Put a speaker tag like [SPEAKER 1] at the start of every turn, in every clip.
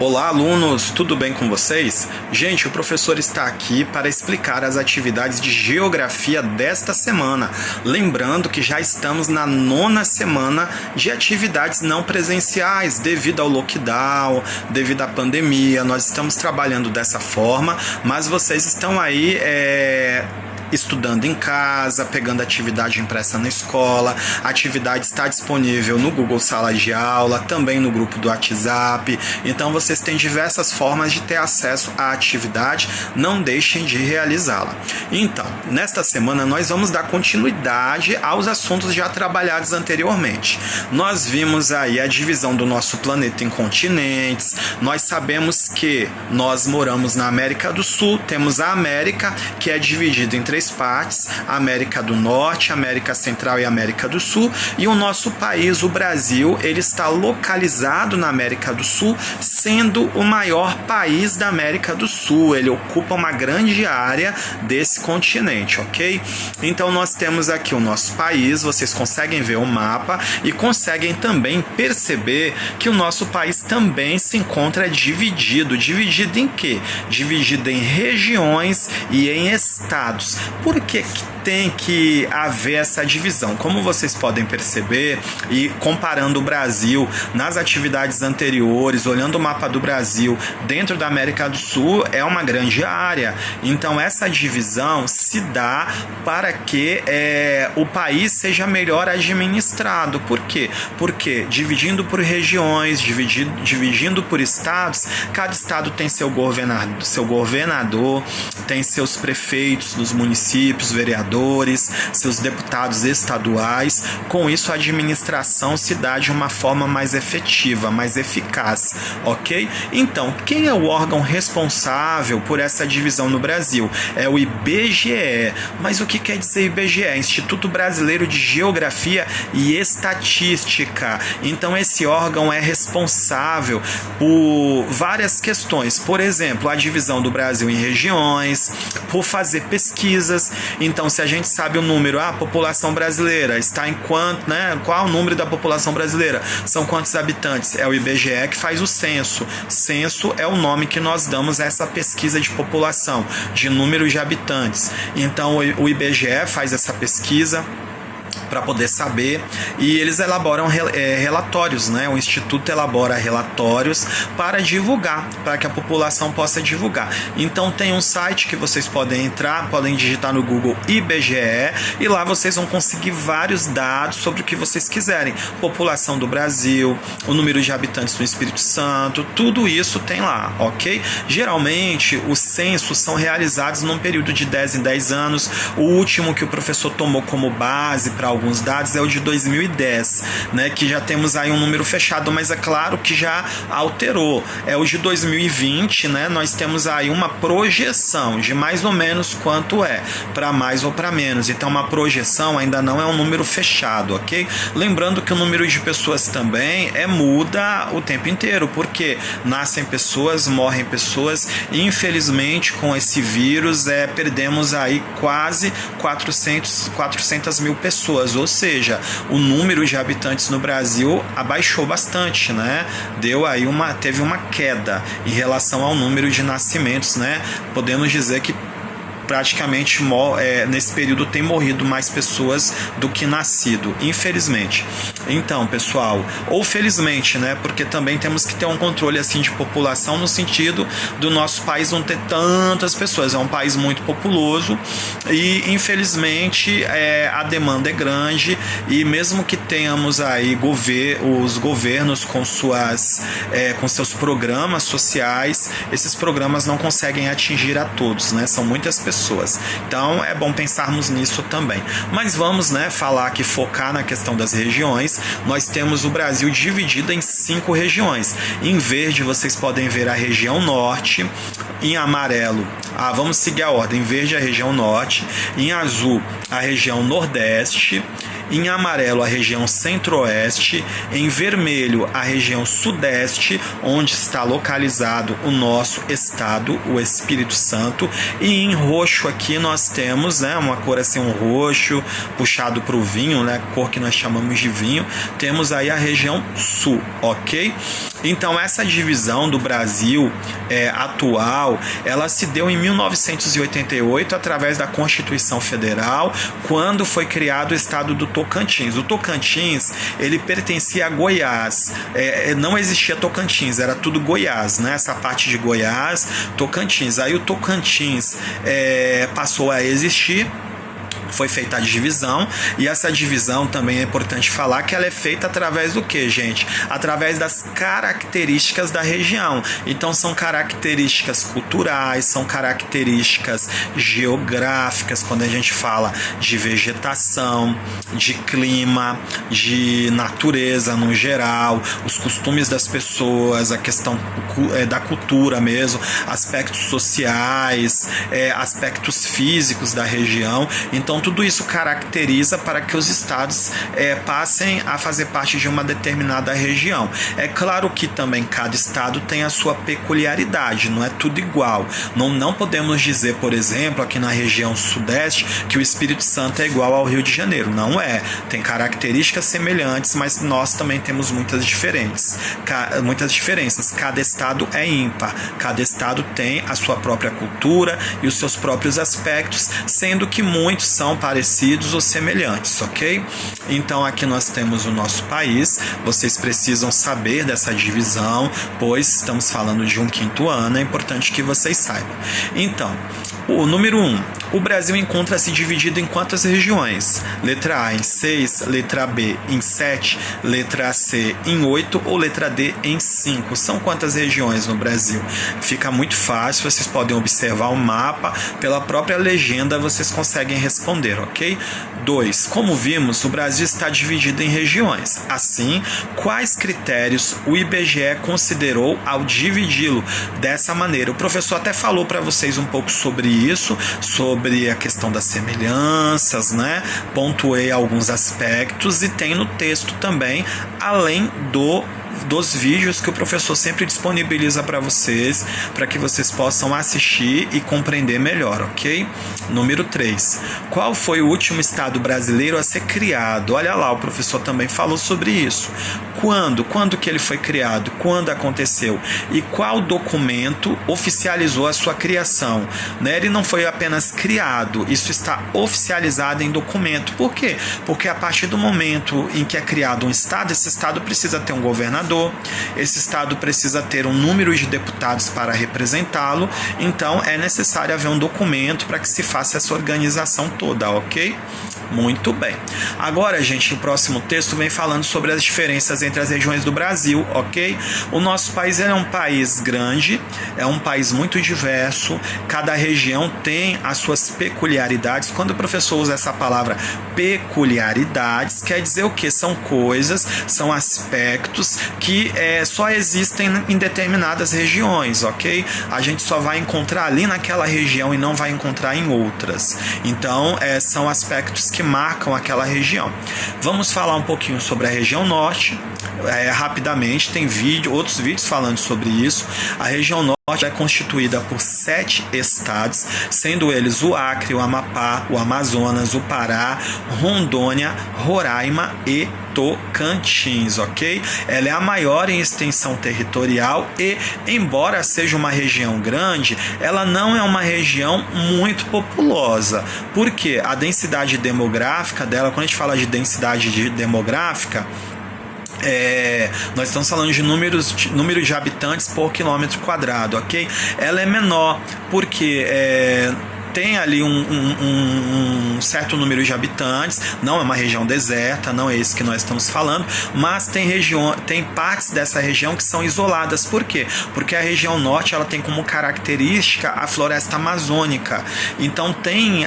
[SPEAKER 1] Olá, alunos, tudo bem com vocês? Gente, o professor está aqui para explicar as atividades de geografia desta semana. Lembrando que já estamos na 9ª semana de atividades não presenciais devido ao lockdown, devido à pandemia. Nós estamos trabalhando dessa forma, mas vocês estão aí estudando em casa, pegando atividade impressa na escola. A atividade está disponível no Google Sala de Aula, também no grupo do WhatsApp. Então vocês têm diversas formas de ter acesso à atividade, não deixem de realizá-la. Então, nesta semana nós vamos dar continuidade aos assuntos já trabalhados anteriormente. Nós vimos aí a divisão do nosso planeta em continentes. Nós sabemos que nós moramos na América do Sul, temos a América, que é dividida em 3 partes: América do Norte, América Central e América do Sul. E o nosso país, o Brasil, ele está localizado na América do Sul, sendo o maior país da América do Sul. Ele ocupa uma grande área desse continente, ok? Então nós temos aqui o nosso país, vocês conseguem ver o mapa e conseguem também perceber que o nosso país também se encontra dividido. Dividido em quê? Dividido em regiões e em estados. Por que tem que haver essa divisão? Como vocês podem perceber, e comparando o Brasil nas atividades anteriores, olhando o mapa do Brasil dentro da América do Sul, é uma grande área. Então essa divisão se dá para que o país seja melhor administrado. Por quê? Porque dividindo por regiões, dividindo por estados, cada estado tem seu governador, tem seus prefeitos dos municípios, vereadores, seus deputados estaduais. Com isso, a administração se dá de uma forma mais efetiva, mais eficaz, ok? Então, quem é o órgão responsável por essa divisão no Brasil? É o IBGE. Mas o que quer dizer IBGE? Instituto Brasileiro de Geografia e Estatística. Então, esse órgão é responsável por várias questões. Por exemplo, a divisão do Brasil em regiões, por fazer pesquisas. Então, se a gente sabe o número, a população brasileira está em quanto, né? Qual é o número da população brasileira? São quantos habitantes? É o IBGE que faz o censo. Censo é o nome que nós damos a essa pesquisa de população, de número de habitantes. Então, o IBGE faz essa pesquisa para poder saber, e eles elaboram relatórios, né? O Instituto elabora relatórios para divulgar, para que a população possa divulgar. Então tem um site que vocês podem entrar, podem digitar no Google IBGE, e lá vocês vão conseguir vários dados sobre o que vocês quiserem. População do Brasil, o número de habitantes do Espírito Santo, tudo isso tem lá, ok? Geralmente os censos são realizados num período de 10 em 10 anos. O último que o professor tomou como base para alguns dados é o de 2010, né, que já temos aí um número fechado, mas é claro que já alterou. É o de 2020, né, nós temos aí uma projeção de mais ou menos quanto é, para mais ou para menos. Então uma projeção ainda não é um número fechado, ok? Lembrando que o número de pessoas também muda o tempo inteiro, porque nascem pessoas, morrem pessoas, e infelizmente com esse vírus perdemos aí quase 400 mil pessoas. Ou seja, o número de habitantes no Brasil abaixou bastante, né? Teve uma queda em relação ao número de nascimentos, né? Podemos dizer que praticamente nesse período tem morrido mais pessoas do que nascido, infelizmente. Então, pessoal, ou felizmente, né? Porque também temos que ter um controle assim de população, no sentido do nosso país não ter tantas pessoas. É um país muito populoso e infelizmente a demanda é grande, e mesmo que tenhamos aí os governos com seus programas sociais, esses programas não conseguem atingir a todos, né? São muitas pessoas. Então é bom pensarmos nisso também. Mas vamos, né, falar aqui, focar na questão das regiões. Nós temos o Brasil dividido em 5 regiões. Em verde vocês podem ver a região norte, em amarelo, vamos seguir a ordem: em verde a região norte, em azul a região nordeste, em amarelo a região centro-oeste, em vermelho a região sudeste, onde está localizado o nosso estado, o Espírito Santo, e em roxo aqui nós temos, né, uma cor assim, um roxo puxado para o vinho, né, cor que nós chamamos de vinho, temos aí a região sul, ok? Então essa divisão do Brasil atual, ela se deu em 1988 através da Constituição Federal, quando foi criado o estado do Tocantins. O Tocantins, ele pertencia a Goiás, não existia Tocantins, era tudo Goiás, né? Essa parte de Goiás, Tocantins. Aí o Tocantins passou a existir, foi feita a divisão, e essa divisão também é importante falar que ela é feita através do que, gente? Através das características da região. Então são características culturais, são características geográficas, quando a gente fala de vegetação, de clima, de natureza no geral, os costumes das pessoas, a questão da cultura mesmo, aspectos sociais, aspectos físicos da região. Então tudo isso caracteriza para que os estados passem a fazer parte de uma determinada região. É claro que também cada estado tem a sua peculiaridade, não é tudo igual. Não podemos dizer, por exemplo, aqui na região sudeste, que o Espírito Santo é igual ao Rio de Janeiro. Não é. Tem características semelhantes, mas nós também temos muitas diferenças. Cada estado é ímpar. Cada estado tem a sua própria cultura e os seus próprios aspectos, sendo que muitos são parecidos ou semelhantes, ok? Então aqui nós temos o nosso país, vocês precisam saber dessa divisão, pois estamos falando de um quinto ano, é importante que vocês saibam. Então, o número 1, o Brasil encontra-se dividido em quantas regiões? Letra A em 6, letra B em 7, letra C em 8 ou letra D em 5? São quantas regiões no Brasil? Fica muito fácil, vocês podem observar o mapa, pela própria legenda vocês conseguem responder, ok? 2. Como vimos, o Brasil está dividido em regiões. Assim, quais critérios o IBGE considerou ao dividi-lo dessa maneira? O professor até falou para vocês um pouco sobre isso, sobre a questão das semelhanças, né? Pontuei alguns aspectos e tem no texto também, além dos vídeos que o professor sempre disponibiliza para vocês, para que vocês possam assistir e compreender melhor, ok? Número 3. Qual foi o último estado brasileiro a ser criado? Olha lá, o professor também falou sobre isso. Quando? Quando que ele foi criado? Quando aconteceu? E qual documento oficializou a sua criação? Né? Ele não foi apenas criado, isso está oficializado em documento. Por quê? Porque a partir do momento em que é criado um estado, esse estado precisa ter um governador, esse estado precisa ter um número de deputados para representá-lo, então é necessário haver um documento para que se faça essa organização toda, ok? Muito bem. Agora, gente, o próximo texto vem falando sobre as diferenças entre as regiões do Brasil, ok? O nosso país é um país grande, é um país muito diverso, cada região tem as suas peculiaridades. Quando o professor usa essa palavra peculiaridades, quer dizer o quê? São coisas, são aspectos que só existem em determinadas regiões, ok? A gente só vai encontrar ali naquela região e não vai encontrar em outras. Então, são aspectos que marcam aquela região. Vamos falar um pouquinho sobre a região norte, rapidamente, tem outros vídeos falando sobre isso. A região norte é constituída por 7 estados, sendo eles o Acre, o Amapá, o Amazonas, o Pará, Rondônia, Roraima e Tocantins, ok? Ela é a maior em extensão territorial e, embora seja uma região grande, ela não é uma região muito populosa. Por quê? A densidade demográfica dela, quando a gente fala de densidade demográfica, nós estamos falando de número de habitantes por quilômetro quadrado, ok? Ela é menor porque tem ali um certo número de habitantes, não é uma região deserta, não é isso que nós estamos falando, mas tem partes dessa região que são isoladas. Por quê? Porque a região norte ela tem como característica a floresta amazônica. Então tem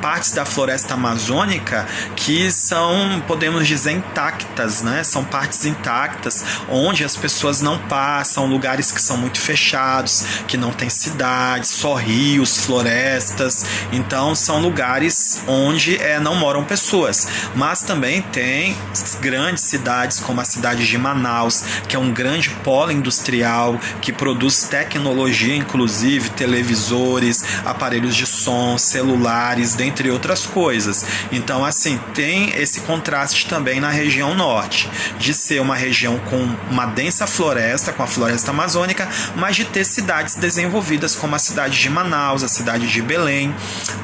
[SPEAKER 1] partes da floresta amazônica que são, podemos dizer, intactas, né? São partes intactas, onde as pessoas não passam, lugares que são muito fechados, que não tem cidades, só rios, florestas, florestas. Então são lugares onde não moram pessoas, mas também tem grandes cidades como a cidade de Manaus, que é um grande polo industrial que produz tecnologia, inclusive televisores, aparelhos de som, celulares, dentre outras coisas. Então assim, tem esse contraste também na região norte, de ser uma região com uma densa floresta, com a floresta amazônica, mas de ter cidades desenvolvidas como a cidade de Manaus, a cidade de Belém,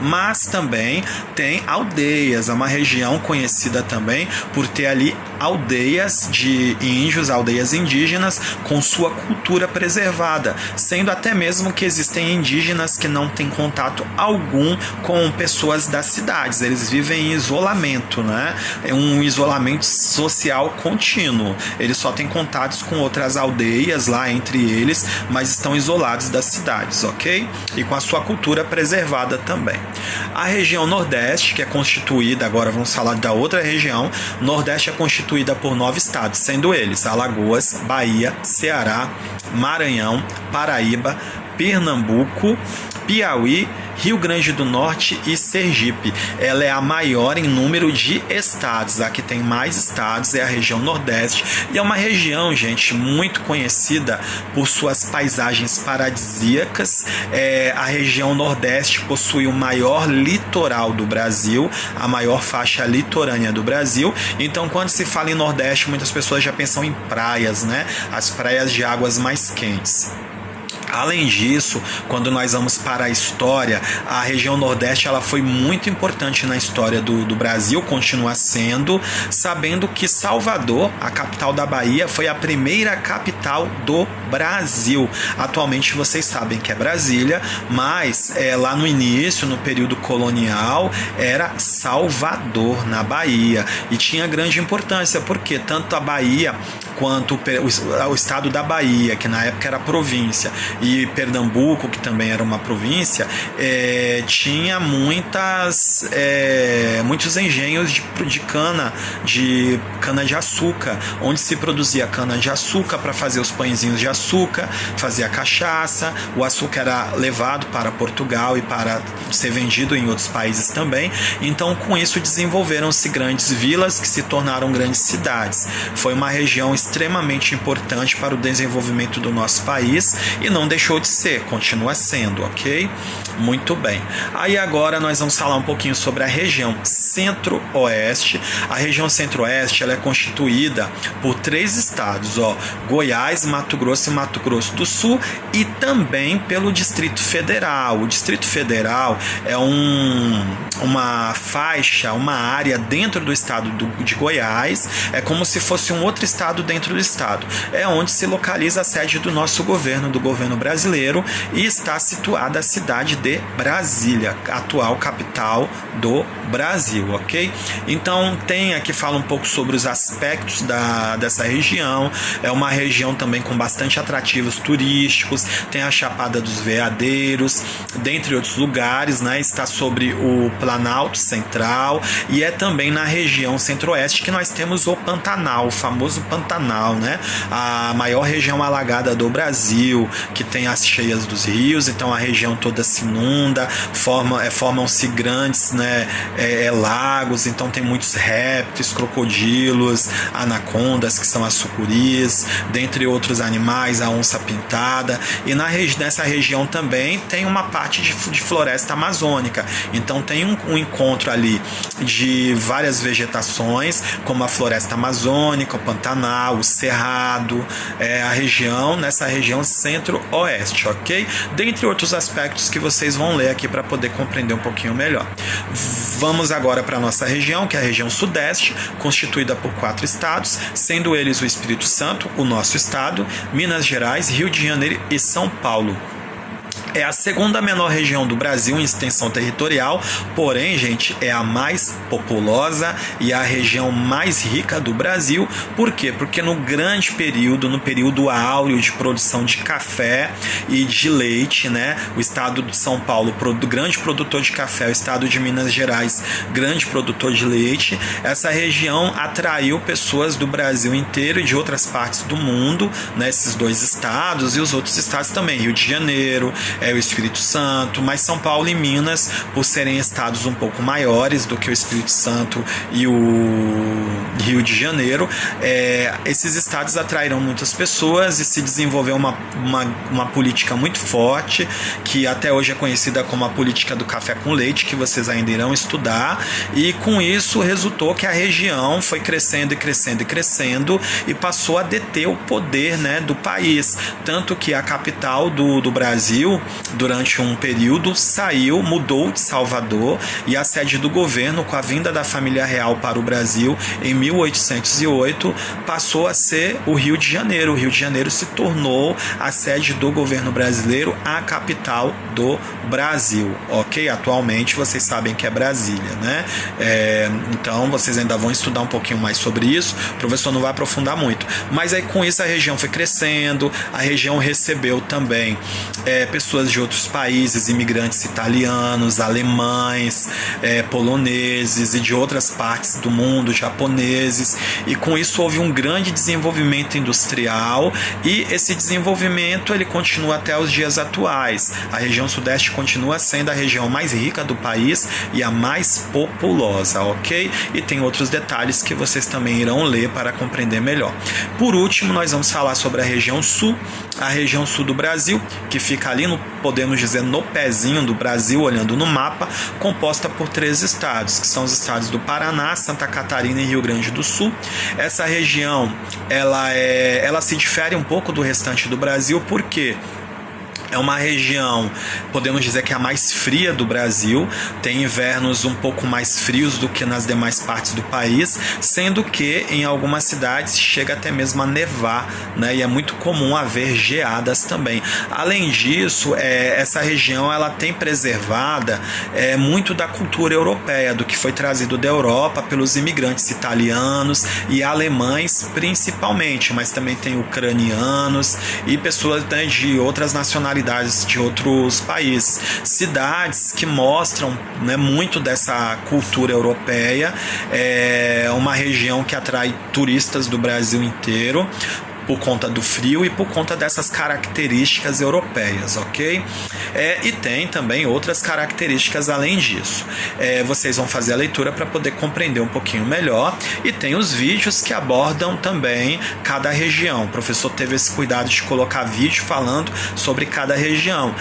[SPEAKER 1] mas também tem aldeias, é uma região conhecida também por ter ali aldeias de índios, aldeias indígenas com sua cultura preservada, sendo até mesmo que existem indígenas que não têm contato algum com pessoas das cidades, eles vivem em isolamento, né? É um isolamento social contínuo, eles só têm contatos com outras aldeias lá entre eles, mas estão isolados das cidades, ok? E com a sua cultura preservada também. A região Nordeste, que é constituída, agora vamos falar da outra região, Nordeste é constituída por 9 estados, sendo eles Alagoas, Bahia, Ceará, Maranhão, Paraíba, Pernambuco, Piauí, Rio Grande do Norte e Sergipe. Ela é a maior em número de estados. A que tem mais estados é a região Nordeste. E é uma região, gente, muito conhecida por suas paisagens paradisíacas. A região Nordeste possui o maior litoral do Brasil, a maior faixa litorânea do Brasil. Então, quando se fala em Nordeste, muitas pessoas já pensam em praias, né? As praias de águas mais quentes. Além disso, quando nós vamos para a história, a região Nordeste ela foi muito importante na história do Brasil, continua sendo, sabendo que Salvador, a capital da Bahia, foi a primeira capital do Brasil. Atualmente vocês sabem que é Brasília, mas lá no início, no período colonial, era Salvador, na Bahia. E tinha grande importância, porque tanto a Bahia quanto o estado da Bahia, que na época era província, e Pernambuco, que também era uma província, tinha muitos engenhos de cana de açúcar, onde se produzia cana de açúcar para fazer os pãezinhos de açúcar, fazia cachaça, o açúcar era levado para Portugal e para ser vendido em outros países também. Então, com isso desenvolveram-se grandes vilas que se tornaram grandes cidades. Foi uma região extremamente importante para o desenvolvimento do nosso país e não deixou de ser, continua sendo, ok? Muito bem. Aí agora nós vamos falar um pouquinho sobre a região Centro-Oeste. A região Centro-Oeste ela é constituída por 3 estados, Goiás, Mato Grosso e Mato Grosso do Sul, e também pelo Distrito Federal. O Distrito Federal é uma faixa, uma área dentro do estado de Goiás, é como se fosse um outro estado dentro do estado. É onde se localiza a sede do nosso governo, do governo brasileiro, e está situada a cidade de Brasília, atual capital do Brasil, ok? Então aqui fala um pouco sobre os aspectos dessa região. É uma região também com bastante atrativos turísticos, tem a Chapada dos Veadeiros, dentre outros lugares, né? Está sobre o Planalto Central, e é também na região Centro-Oeste que nós temos o Pantanal, o famoso Pantanal, né? A maior região alagada do Brasil, que tem as cheias dos rios, então a região toda se inunda, formam-se grandes, né, lagos, então tem muitos répteis, crocodilos, anacondas, que são as sucuris, dentre outros animais, a onça pintada. E nessa região também tem uma parte de floresta amazônica, então tem um encontro ali de várias vegetações, como a floresta amazônica, o Pantanal, o Cerrado, nessa região Centro-Oeste, ok? Dentre outros aspectos que vocês vão ler aqui para poder compreender um pouquinho melhor. Vamos agora para a nossa região, que é a região Sudeste, constituída por 4 estados, sendo eles o Espírito Santo, o nosso estado, Minas Gerais, Rio de Janeiro e São Paulo. É a segunda menor região do Brasil em extensão territorial, porém, gente, é a mais populosa e a região mais rica do Brasil. Por quê? Porque no período áureo de produção de café e de leite, né? O estado de São Paulo, grande produtor de café, o estado de Minas Gerais, grande produtor de leite. Essa região atraiu pessoas do Brasil inteiro e de outras partes do mundo, né? Esses 2 estados e os outros estados também, Rio de Janeiro, é o Espírito Santo, mas São Paulo e Minas, por serem estados um pouco maiores do que o Espírito Santo e o Rio de Janeiro, esses estados atraíram muitas pessoas e se desenvolveu uma política muito forte, que até hoje é conhecida como a política do café com leite, que vocês ainda irão estudar, e com isso resultou que a região foi crescendo e crescendo e crescendo e passou a deter o poder, né, do país, tanto que a capital do Brasil, durante um período, mudou de Salvador, e a sede do governo, com a vinda da família real para o Brasil em 1808, passou a ser o Rio de Janeiro. O Rio de Janeiro se tornou a sede do governo brasileiro, a capital do Brasil, ok? Atualmente vocês sabem que é Brasília, né? Então vocês ainda vão estudar um pouquinho mais sobre isso, o professor não vai aprofundar muito, mas aí com isso a região foi crescendo, a região recebeu também pessoas de outros países, imigrantes italianos, alemães, poloneses e de outras partes do mundo, japoneses, e com isso houve um grande desenvolvimento industrial, e esse desenvolvimento ele continua até os dias atuais. A região sudeste continua sendo a região mais rica do país e a mais populosa, ok? E tem outros detalhes que vocês também irão ler para compreender melhor. Por último, nós vamos falar sobre a região sul do Brasil, que fica ali, podemos dizer, no pezinho do Brasil, olhando no mapa, composta por 3 estados, que são os estados do Paraná, Santa Catarina e Rio Grande do Sul. Essa região, ela se difere um pouco do restante do Brasil, porque é uma região, podemos dizer que é a mais fria do Brasil, tem invernos um pouco mais frios do que nas demais partes do país, sendo que em algumas cidades chega até mesmo a nevar, né? E é muito comum haver geadas também. Além disso, essa região ela tem preservada muito da cultura europeia, do que foi trazido da Europa pelos imigrantes italianos e alemães principalmente, mas também tem ucranianos e pessoas, né, de outras nacionalidades de outros países. Cidades que mostram, né, muito dessa cultura europeia. É uma região que atrai turistas do Brasil inteiro, por conta do frio e por conta dessas características europeias, ok? E tem também outras características além disso. Vocês vão fazer a leitura para poder compreender um pouquinho melhor, e tem os vídeos que abordam também cada região. O professor teve esse cuidado de colocar vídeo falando sobre cada região.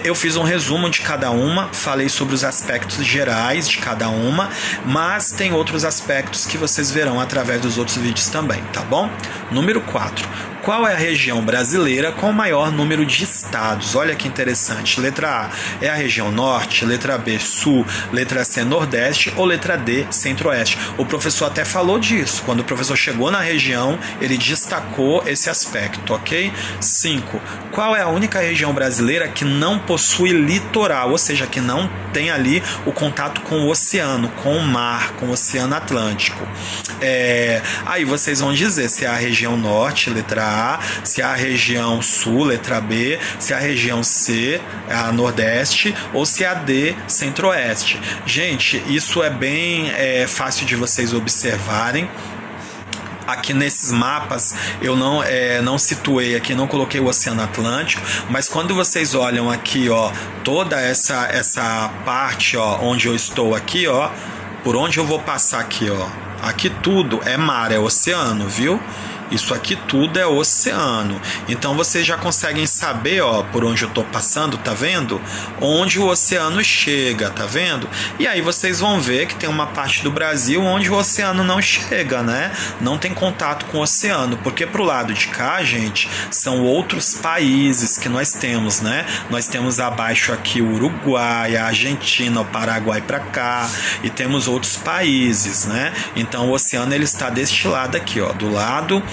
[SPEAKER 1] Eu fiz um resumo de cada uma, falei sobre os aspectos gerais de cada uma, mas tem outros aspectos que vocês verão através dos outros vídeos também, tá bom? Número 4. Qual é a região brasileira com o maior número de estados? Olha que interessante. Letra A é a região norte, letra B sul, letra C nordeste ou letra D centro-oeste. O professor até falou disso. Quando o professor chegou na região, ele destacou esse aspecto, ok? 5. Qual é a única região brasileira que não possui litoral, ou seja, que não tem ali o contato com o oceano, com o mar, com o Oceano Atlântico? Aí vocês vão dizer se é a região norte, letra A, se é a região sul, letra B, se é a região C, a nordeste, ou se é a D, centro-oeste. Gente, isso é bem fácil de vocês observarem. Aqui nesses mapas eu não situei aqui, não coloquei o Oceano Atlântico, mas quando vocês olham aqui, ó, toda essa parte, ó, onde eu estou aqui, ó, por onde eu vou passar aqui, ó, aqui tudo é mar, é oceano, viu? Isso aqui tudo é oceano. Então vocês já conseguem saber, ó, por onde eu tô passando, tá vendo? Onde o oceano chega, tá vendo? E aí vocês vão ver que tem uma parte do Brasil onde o oceano não chega, né? Não tem contato com o oceano, porque pro lado de cá, gente, são outros países que nós temos, né? Nós temos abaixo aqui o Uruguai, a Argentina, o Paraguai pra cá, e temos outros países, né? Então o oceano ele está deste lado aqui, ó, do lado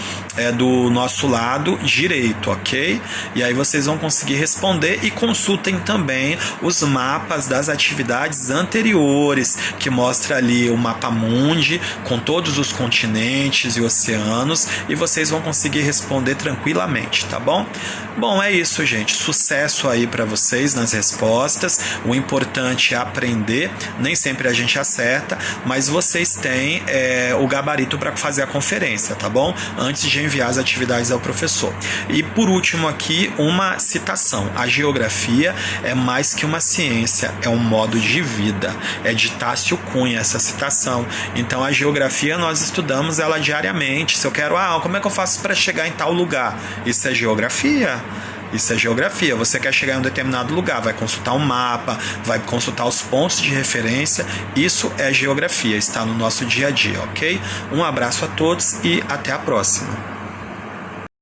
[SPEAKER 1] do nosso lado direito, ok? E aí vocês vão conseguir responder, e consultem também os mapas das atividades anteriores, que mostra ali o mapa mundi com todos os continentes e oceanos, e vocês vão conseguir responder tranquilamente, tá bom? Bom, é isso, gente. Sucesso aí para vocês nas respostas. O importante é aprender. Nem sempre a gente acerta, mas vocês têm o gabarito para fazer a conferência, tá bom? Antes antes de enviar as atividades ao professor. E por último aqui, uma citação. A geografia é mais que uma ciência, é um modo de vida. É de Tássio Cunha essa citação. Então a geografia nós estudamos ela diariamente. Se eu quero, como é que eu faço para chegar em tal lugar? Isso é geografia. Isso é geografia. Você quer chegar em um determinado lugar, vai consultar um mapa, vai consultar os pontos de referência. Isso é geografia, está no nosso dia a dia, ok? Um abraço a todos e até a próxima.